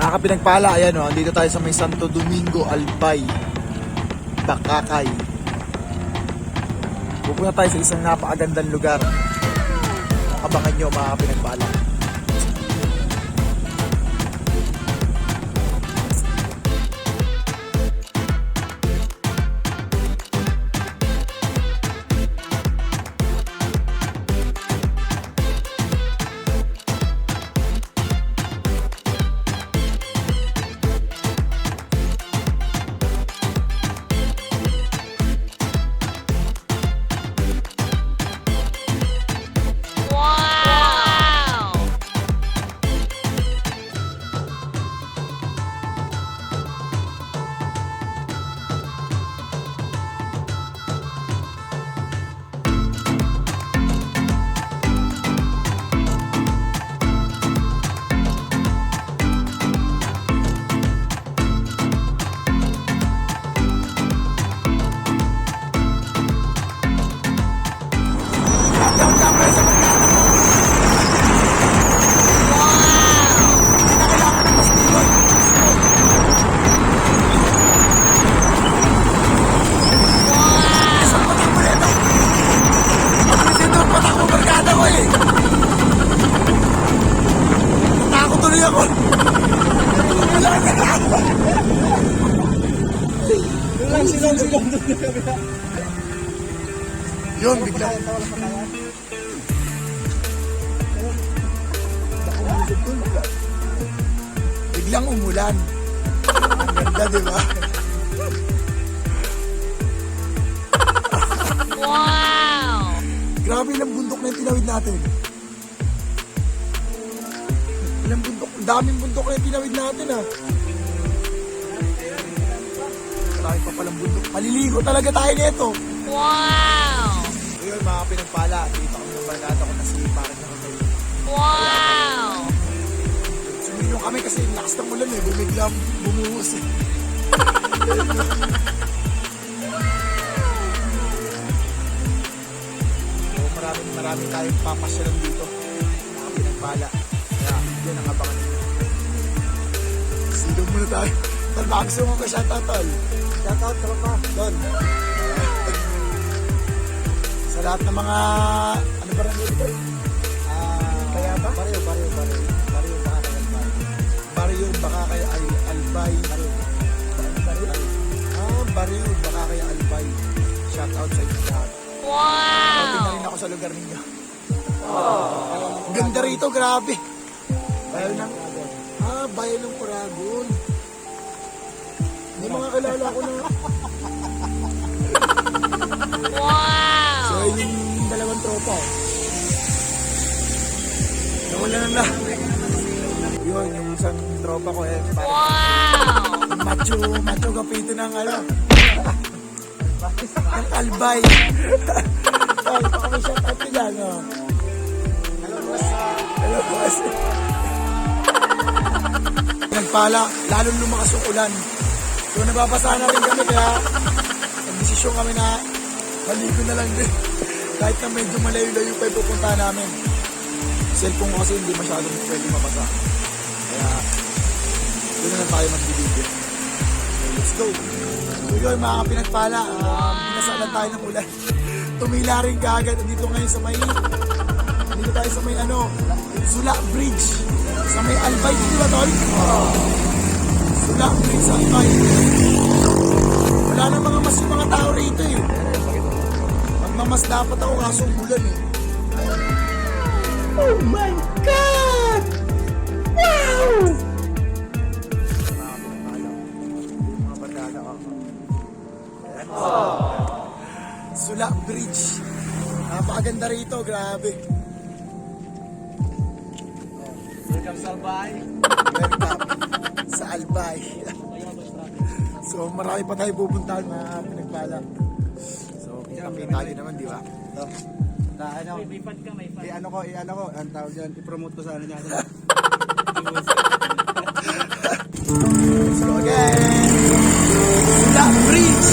Mga kapinagpala, ayan o, dito tayo sa may Santo Domingo, ALBAY, Bakakay. Pupunta tayo sa isang napakagandang lugar. Abangan nyo mga kapinagpala. Yun, bigla. Biglang umulan. Ang ganda, di ba? Wow! Grabe ilang bundok na yung tinawid natin. Ilang bundok, daming bundok na yung tinawid natin ah. Marami pa palang bundok. Paliligo talaga tayo nito. Wow! Ayun mga pinagpala, dito kami ng barkada ko na si parang nakatay. Wow! Sumilong kami kasi lakas ng ulan eh, bumiglang bumuhos eh. So maraming tayong papasyalan dito, mga pinagpala. Kaya yan ang abangan nyo. Silong muna tayo. Tol, baka gusto mo ka shoutout, Tol? Shoutout, tropa. Tol. Sa lahat ng mga, ano ba rin ito? Kaya ba? Baryo baka kay ALBAY. Baryo baka kay ALBAY. Shout out sa inyo lahat. Wow! Outing na rin ako sa lugar ninyo. Ang ganda rito, grabe. Bayan ng Paragon. May mga kilala ko na. Wow! So yung dalawang tropa. Nawala na. Yun, yung isang tropa ko eh. Wow! Macho gapito ng ano. Ng ALBAY. Tol, baka may shout out nila, no? Hello, boss. Nagpala, lalong lumakas yung ulan. So nababasa na rin kami kaya nagdesisyon kami na maligo na lang din. Kahit na medyo malayo-layo pa yung pupunta namin. Cellphone ko kasi hindi masyadong pwede mabasa. Kaya doon na lang tayo magbibigyo. Okay, let's go. So yun mga pinagpala, pinasalan tayo ng ulan. Tumila rin kaagad. Dito ngayon sa may Sula Bridge. Sa may ALBAY, di ba tol? Sula Bridge sa ALBAY. Wala na mga tao rito eh. Magmamas dapat ako kaso ulan eh. Oh my God! Wow! Sula Bridge. Napakaganda rito, grabe. Welcome sa ALBAY. Welcome sa ALBAY. So marami pa tayo pupuntahan mga pinagpala. So kita tayo naman, di ba? May fan ka, may fan. Ano ko, ang tawag dyan, i-promote ko sa ano natin. Let's go again! Sula Bridge!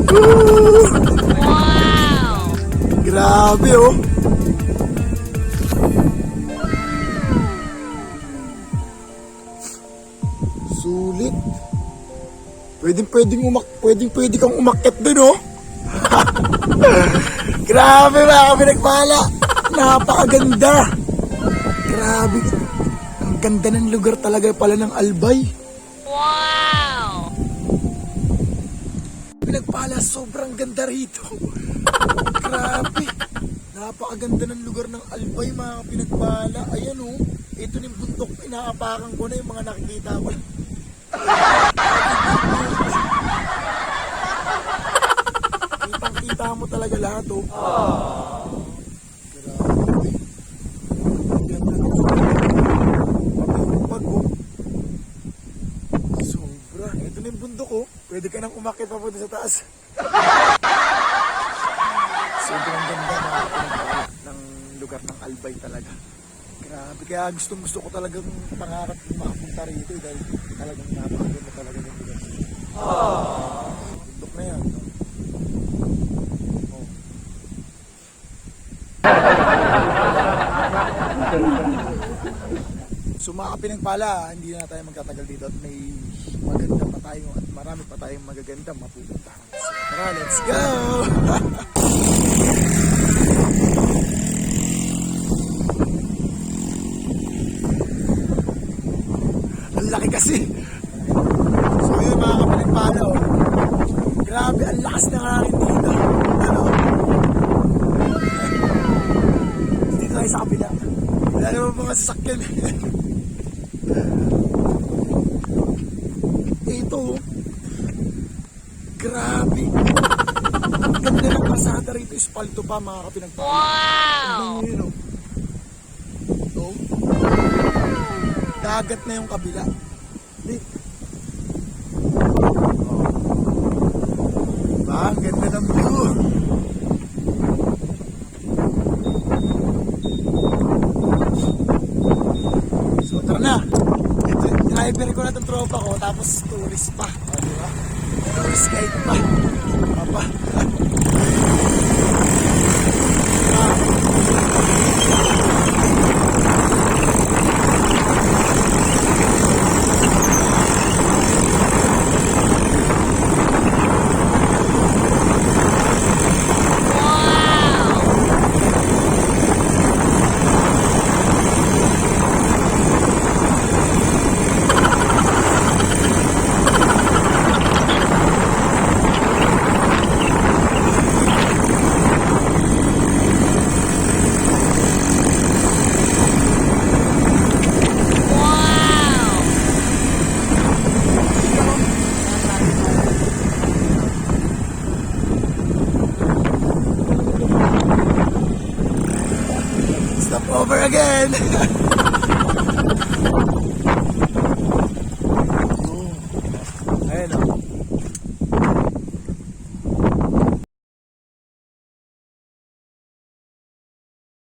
doon. Wow! Grabe oh. Sulit. Pwede kang umakyat dun oh. Grabe mga kapinagpala. Napakaganda. Grabe. Ang ganda ng lugar talaga pala ng Albay. Wow! Pinagpala, sobrang ganda rito. Grabe. Napakaganda ng lugar ng Albay mga pinagpala. Ayan oh. Ito yung bundok. Inaapakan ko na yung mga nakikita ko. Kitang-kita mo talaga lahat oh. Grabe. Pag oh. Sobra. Ito na yung bundok oh. Pwede ka nang umakyat pa punta sa taas. Sobrang ganda ng lugar ng Albay talaga. Grabe. Kaya gusto ko talagang pangarap makapunta rito dahil talagang napakaganda talaga ng lugar. Bundok na yan. Oh. So mga kapinagpala, hindi na tayo magtatagal dito at may maganda pa tayo at marami pa tayong magaganda mapupuntahan. Tara, let's go! Ang laki kasi. So yun mga kapinagpala oh. Grabe, ang lakas ng hangin dito. Ano? Dito tayo sa kabila. Wala naman mga sasakyan. Ito oh. Grabe. Ang ganda ng pasada rito. Espalto pa mga kapinagpala. Wow! Ang yun oh. Ito. Dagat na yung kabila. Dito. Ang ganda ng view. So tara na. Ito, driver ko na itong tropa ko. Tapos tourist pa. O diba? Tourist guide pa. Papa. Stop over again.